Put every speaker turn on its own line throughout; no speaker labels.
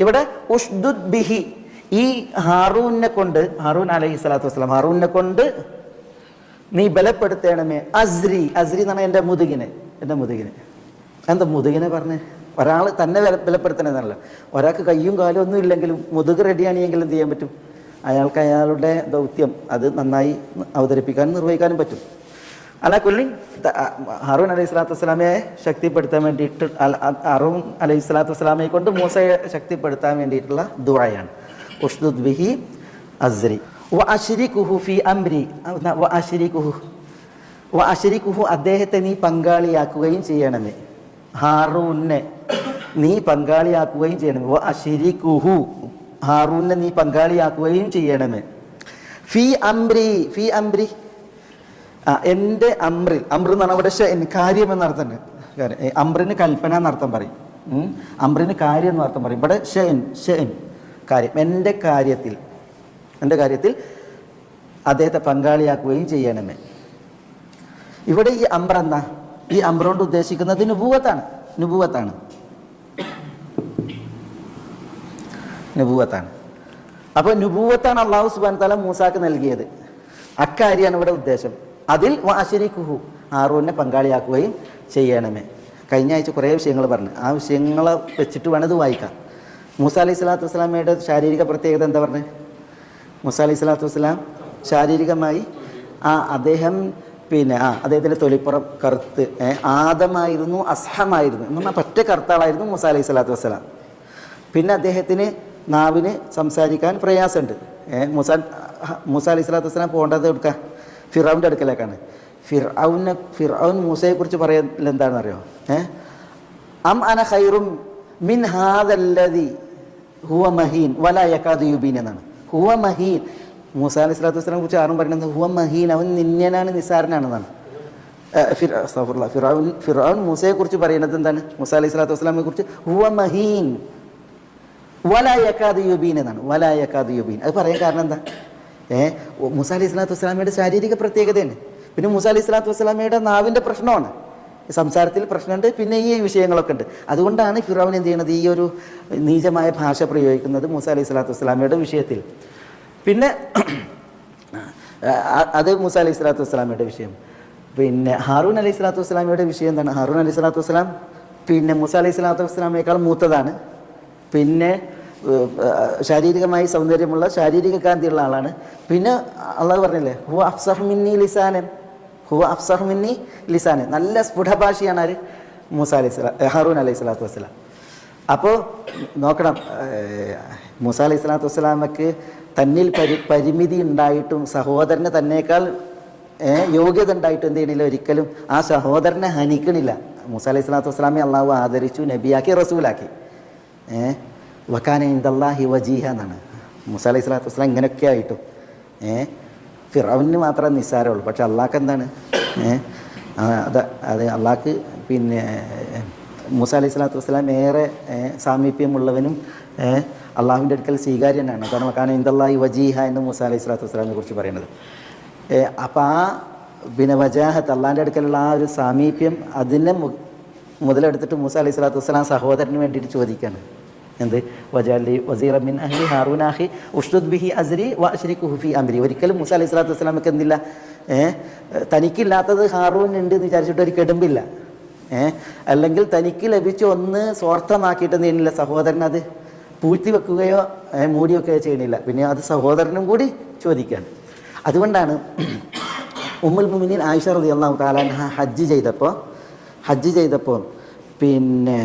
ഇവിടെ ഉഷ്ദുദ് ബിഹി, ഈ ഹാറൂൻ അലൈഹി സ്വലാത്തു വസ്സലാം, ഹാറൂനെ കൊണ്ട് നീ ബലപ്പെടുത്തണമേ. അസ്രി എന്ന് പറഞ്ഞാൽ എൻ്റെ മുതുകിനെ. എന്താ മുതുകിനെ പറഞ്ഞേ? ഒരാൾ തന്നെ ബലപ്പെടുത്തണമെന്നല്ല, ഒരാൾക്ക് കയ്യും കാലും ഒന്നും ഇല്ലെങ്കിലും മുതുക് റെഡിയാണെങ്കിലും എന്ത് ചെയ്യാൻ പറ്റും? അയാൾക്ക് അയാളുടെ ദൗത്യം അത് നന്നായി അവതരിപ്പിക്കാനും നിർവഹിക്കാനും പറ്റും. കൊല്ലി ഹാറൂൻ അലൈഹി സ്വലാത്തു വസ്സലാമയെ ശക്തിപ്പെടുത്താൻ വേണ്ടിയിട്ട്, ഹാറൂൻ അലൈഹി സ്വലാത്തു വസ്സലാമയെ കൊണ്ട് മൂസയെ ശക്തിപ്പെടുത്താൻ വേണ്ടിയിട്ടുള്ള ദുആയാണ് ഉഷ്ദുദ് ബിഹി അസ്രി വഅശ്രികുഹു ഫീ അംരി. വഅശ്രികുഹു അദ്ദേഹത്തെ നീ പങ്കാളിയാക്കുകയും ചെയ്യണമേ. ഹാറൂനെ നീ പങ്കാളിയാക്കുകയും ചെയ്യണമേ. വഅശ്രികുഹു ഹാറൂനെ നീ പങ്കാളിയാക്കുകയും ചെയ്യണമേ. ഫീ അംരി എൻ്റെ അമ്രിൽ. അമ്ര എന്ന് പറഞ്ഞാൽ അവിടെ കാര്യം എന്നർത്ഥം. അമ്രിന് കൽപ്പന എന്നർത്ഥം പറയും, അമ്രിന് കാര്യം എന്നർത്ഥം പറയും. ഇവിടെ ഷെൻ കാര്യം. എൻ്റെ കാര്യത്തിൽ അദ്ദേഹത്തെ പങ്കാളിയാക്കുകയും ചെയ്യണമേ. ഇവിടെ ഈ അമ്ര എന്താ? ഈ അമ്ര കൊണ്ട് ഉദ്ദേശിക്കുന്നത് നുബുവത്താണ്. അപ്പോൾ നുബുവത്താണ് അല്ലാഹു സുബ്ഹാനഹു വ തആല മൂസാക്ക് നൽകിയത്. അക്കാര്യമാണ് ഇവിടെ ഉദ്ദേശം. അതിൽ വഅശ്രികുഹു ഹാറൂനെ പങ്കാളിയാക്കുകയും ചെയ്യണമേ. കഴിഞ്ഞ ആഴ്ച കുറേ വിഷയങ്ങൾ പറഞ്ഞു, ആ വിഷയങ്ങളെ വെച്ചിട്ട് വേണം ഇത് വായിക്കാം. മൂസ അലൈഹി സ്വലാത്തു വസ്സലാമയുടെ ശാരീരിക പ്രത്യേകത എന്താ പറഞ്ഞത്? മൂസ അലൈഹി സ്വലാത്തു വസ്സലാം ശാരീരികമായി അദ്ദേഹത്തിൻ്റെ തൊലിപ്പുറം കറുത്ത് ആദമായിരുന്നു, അസ്ഹമായിരുന്നു എന്ന് പറഞ്ഞാൽ പറ്റ കറുത്താളായിരുന്നു മൂസ അലൈഹി സ്വലാത്തു വസ്സലാം. പിന്നെ അദ്ദേഹത്തിന് നാവിന് സംസാരിക്കാൻ പ്രയാസമുണ്ട്. മൂസ അലൈഹി സ്വലാത്തു വസ്സലാം പോകേണ്ടത് എടുക്കുക ഫിറൗൻ്റെ അടുക്കലേക്കാണ്. ഫിറൗൻ മൂസയെക്കുറിച്ച് പറയുന്നത് എന്താണെന്ന് അറിയോ? അം അന ഖൈറും മിൻ ഹാദല്ലദി ഹുവ മഹീൻ വലാ യകാദു യുബീൻ എന്നാണ്. ഹുവ മഹീൻ, മൂസ അലൈഹി സ്വലാത്തു വസ്സലാമിനെ കുറിച്ച് ആരും പറയുന്നത് ഹുവ മഹീൻ, അവൻ നിന്യനാണ്, നിസ്സാരനാണെന്നാണ്. ഫിറൗൻ മൂസയെക്കുറിച്ച് പറയുന്നത് എന്താണ്? മൂസ അലൈഹി സ്വലാത്തു വസ്സലാമിനെ കുറിച്ച് ഹുവ മഹീൻ വലാ യകാദു യുബീൻ എന്നാണ്. വലാ യകാദു യുബീൻ അത് പറയാൻ കാരണം എന്താ? മൂസ അലൈഹി സ്വലാത്തു വസ്സലാമയുടെ ശാരീരിക പ്രത്യേകതയാണ്. പിന്നെ മൂസ അലൈഹി സ്വലാത്തു വസ്സലാമയുടെ നാവിൻ്റെ പ്രശ്നമാണ്, സംസാരത്തിൽ പ്രശ്നമുണ്ട്, പിന്നെ ഈ വിഷയങ്ങളൊക്കെ ഉണ്ട്. അതുകൊണ്ടാണ് ഫിറൗൻ എന്ത് ചെയ്യണത്? ഈ ഒരു നീചമായ ഭാഷ പ്രയോഗിക്കുന്നത് മൂസ അലൈഹി സ്വലാത്തു വസ്സലാമയുടെ വിഷയത്തിൽ. പിന്നെ അത് മൂസ അലൈഹി സ്വലാത്തു വസ്സലാമയുടെ വിഷയം. പിന്നെ ഹാറൂൻ അലൈഹി സ്വലാത്തു വസ്സലാമയുടെ വിഷയം എന്താണ്? ഹാറൂൻ അലൈഹി സ്വലാത്തു വസ്സലാം പിന്നെ മൂസ അലൈഹി സ്വലാത്തു വസ്സലാമയേക്കാൾ മൂത്തതാണ്. പിന്നെ ശാരീരികമായി സൗന്ദര്യമുള്ള, ശാരീരിക കാന്തിയുള്ള ആളാണ്. പിന്നെ അള്ളാഹു പറഞ്ഞില്ലേ ഹുവ അഫ്സഹു മിന്നി ലിസാനൻ, നല്ല സ്ഫുടഭാഷിയാണ് ആര്? ഹാറൂൻ അലൈഹി സ്വലാത്തു വസ്സലാം. അപ്പോൾ നോക്കണം, മൂസ അലൈഹി സ്വലാത്തു വസ്സലാമക്ക് തന്നിൽ പരിമിതി ഉണ്ടായിട്ടും സഹോദരന് തന്നേക്കാൾ യോഗ്യത ഉണ്ടായിട്ടും എന്ത് ചെയ്യണില്ല? ഒരിക്കലും ആ സഹോദരനെ ഹനിക്കണില്ല. മൂസ അലൈഹി സ്വലാത്തു വസ്സലാമെ അള്ളാഹു ആദരിച്ചു, നബിയാക്കി, റസൂലാക്കി. വക്കാന ഇൻദല്ലാഹി വജീഹ എന്നാണ്. മൂസ അലൈഹി സ്വലാത്തു വസ്സലാം ഇങ്ങനെയൊക്കെ ആയിട്ടും ഫിറൗന് മാത്രമേ നിസ്സാരമുള്ളൂ. പക്ഷെ അള്ളാഹ്ക്ക് എന്താണ്? അത് അള്ളാഹ്ക്ക് പിന്നെ മൂസ അലൈഹി സ്വലാത്തു വസ്സലാം ഏറെ സാമീപ്യമുള്ളവനും അള്ളാഹുവിൻ്റെ അടുക്കൽ സ്വീകാര്യനാണ്. അതാണ് വക്കാന ഇൻദല്ലാഹി വജീഹ എന്ന് മൂസ അലൈഹി സ്വലാത്തു വസ്സലാമിനെ കുറിച്ച് പറയുന്നത്. അപ്പോൾ ആ പിന്നെ വജാഹത്ത്, അള്ളാഹിൻ്റെ അടുക്കലുള്ള ആ ഒരു സാമീപ്യം, അതിനെ മുതലെടുത്തിട്ട് മൂസ അലൈഹി സ്വലാത്തു വസ്സലാം സഹോദരന് വേണ്ടിയിട്ട് ചോദിക്കുകയാണ്. എന്ത്? വജഅലി വസീറൻ മിൻ അഹ്ലി ഹാറൂന അഖി ഉഷ്ദുദ് ബിഹി അസ്രി വഅശ്രികുഹു ഫീ അംരി. ഒരിക്കലും മൂസ അലൈഹി സ്വലാത്തു വസ്സലാമക്ക് എന്തില്ല? തനിക്കില്ലാത്തത് ഹാറൂൻ ഉണ്ട് എന്ന് വിചാരിച്ചിട്ട് ഒരു കെടുമ്പില്ല. അല്ലെങ്കിൽ തനിക്ക് ലഭിച്ച ഒന്ന് സ്വാർത്ഥമാക്കിയിട്ട് എന്ത് ചെയ്യുന്നില്ല? സഹോദരൻ അത് പൂഴ്ത്തി വെക്കുകയോ മൂടി വെക്കുകയോ ചെയ്യണില്ല. പിന്നെ അത് സഹോദരനും കൂടി ചോദിക്കുകയാണ്. അതുകൊണ്ടാണ് ഉമ്മുൽ മുഅ്മിനീൻ ആയിഷ റളിയല്ലാഹു തആല അൻഹ ഹജ്ജ് ചെയ്തപ്പോൾ പിന്നെ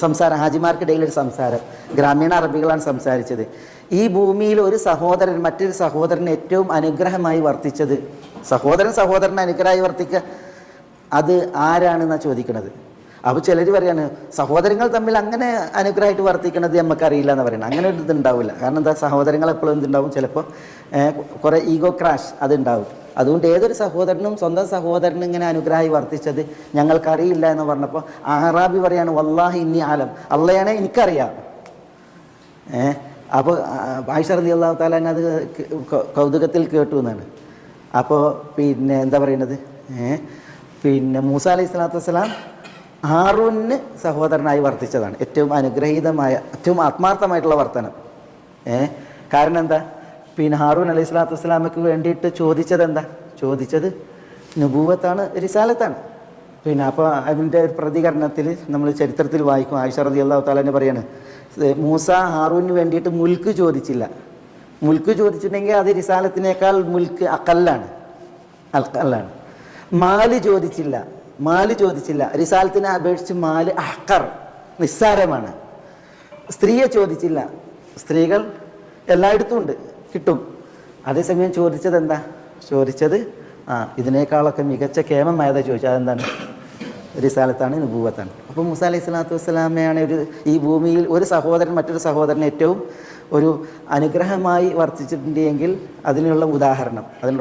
സംസാരം, ഹാജിമാർക്കിടയിൽ ഒരു സംസാരം, ഗ്രാമീണ അറബികളാണ് സംസാരിച്ചത്. ഈ ഭൂമിയിൽ ഒരു സഹോദരൻ മറ്റൊരു സഹോദരന് ഏറ്റവും അനുഗ്രഹമായി വർത്തിച്ചത്, സഹോദരനെ അനുഗ്രഹമായി വർത്തിക്കുക, അത് ആരാണെന്നാണ് ചോദിക്കുന്നത്. അപ്പോൾ ചിലർ പറയാണ് സഹോദരങ്ങൾ തമ്മിൽ അങ്ങനെ അനുഗ്രഹമായിട്ട് വർത്തിക്കണത് നമുക്കറിയില്ല എന്ന് പറയുന്നത്. അങ്ങനെ ഒരു ഇതുണ്ടാവില്ല. കാരണം എന്താ? സഹോദരങ്ങൾ എപ്പോഴും എന്തുണ്ടാവും? ചിലപ്പോൾ കുറേ ഈഗോ ക്രാഷ് അതുണ്ടാവും. അതുകൊണ്ട് ഏതൊരു സഹോദരനും സ്വന്തം സഹോദരനും ഇങ്ങനെ അനുഗ്രഹമായി വർത്തിച്ചത് ഞങ്ങൾക്കറിയില്ല എന്ന് പറഞ്ഞപ്പോൾ അഹ്റാബി പറയാണ് വല്ലാഹി ഇന്നി ആലം, അള്ളയാണെ എനിക്കറിയാം. അപ്പോൾ ആയിഷ റളിയല്ലാഹു തആല അത് കൗതുകത്തിൽ കേട്ടു എന്നാണ്. അപ്പോൾ പിന്നെ എന്താ പറയുന്നത്? പിന്നെ മൂസ അലൈഹി സ്വലാത്തു വസ്സലാം ഹാറൂന് സഹോദരനായി വർത്തിച്ചതാണ് ഏറ്റവും അനുഗ്രഹീതമായ, ഏറ്റവും ആത്മാർത്ഥമായിട്ടുള്ള വർത്തനം. കാരണം എന്താ? പിന്നെ ഹാറൂൻ അലൈഹി സ്വലാത്തു വസ്സലാമക്ക് വേണ്ടിയിട്ട് ചോദിച്ചത് എന്താ? ചോദിച്ചത് നുബൂവത്താണ്, റിസാലത്താണ്. പിന്നെ അപ്പോൾ അതിൻ്റെ പ്രതികരണത്തിൽ നമ്മൾ ചരിത്രത്തിൽ വായിക്കും, ആയിഷ റളിയല്ലാഹു തആല തന്നെ പറയാണ്, മൂസ ഹാറൂന് വേണ്ടിയിട്ട് മുൽക്ക് ചോദിച്ചില്ല. മുൽക്ക് ചോദിച്ചിട്ടുണ്ടെങ്കിൽ അത് റിസാലത്തിനേക്കാൾ മുൽക്ക് അക്കല്ലാണ്. മാല് ചോദിച്ചില്ല. റിസാലത്തിനെ അപേക്ഷിച്ച് മാല് അഹ്കർ, നിസ്സാരമാണ്. സ്ത്രീയെ ചോദിച്ചില്ല. സ്ത്രീകൾ എല്ലായിടത്തും ഉണ്ട്, കിട്ടും. അതേസമയം ചോദിച്ചത് എന്താ? ചോദിച്ചത് ഇതിനേക്കാളൊക്കെ മികച്ച കേമമായതാ ചോദിച്ചത്. അതെന്താണ്? റിസാലത്താണ്, നുബൂവത്താണ്. അപ്പോൾ മൂസ അലൈഹി സ്വലാത്തു വസ്സലാമയാണ് ഈ ഭൂമിയിൽ ഒരു സഹോദരൻ മറ്റൊരു സഹോദരൻ ഏറ്റവും ഒരു അനുഗ്രഹമായി വർത്തിച്ചിട്ടുണ്ടെങ്കിൽ അതിനുള്ള ഉദാഹരണം, അതിനുള്ള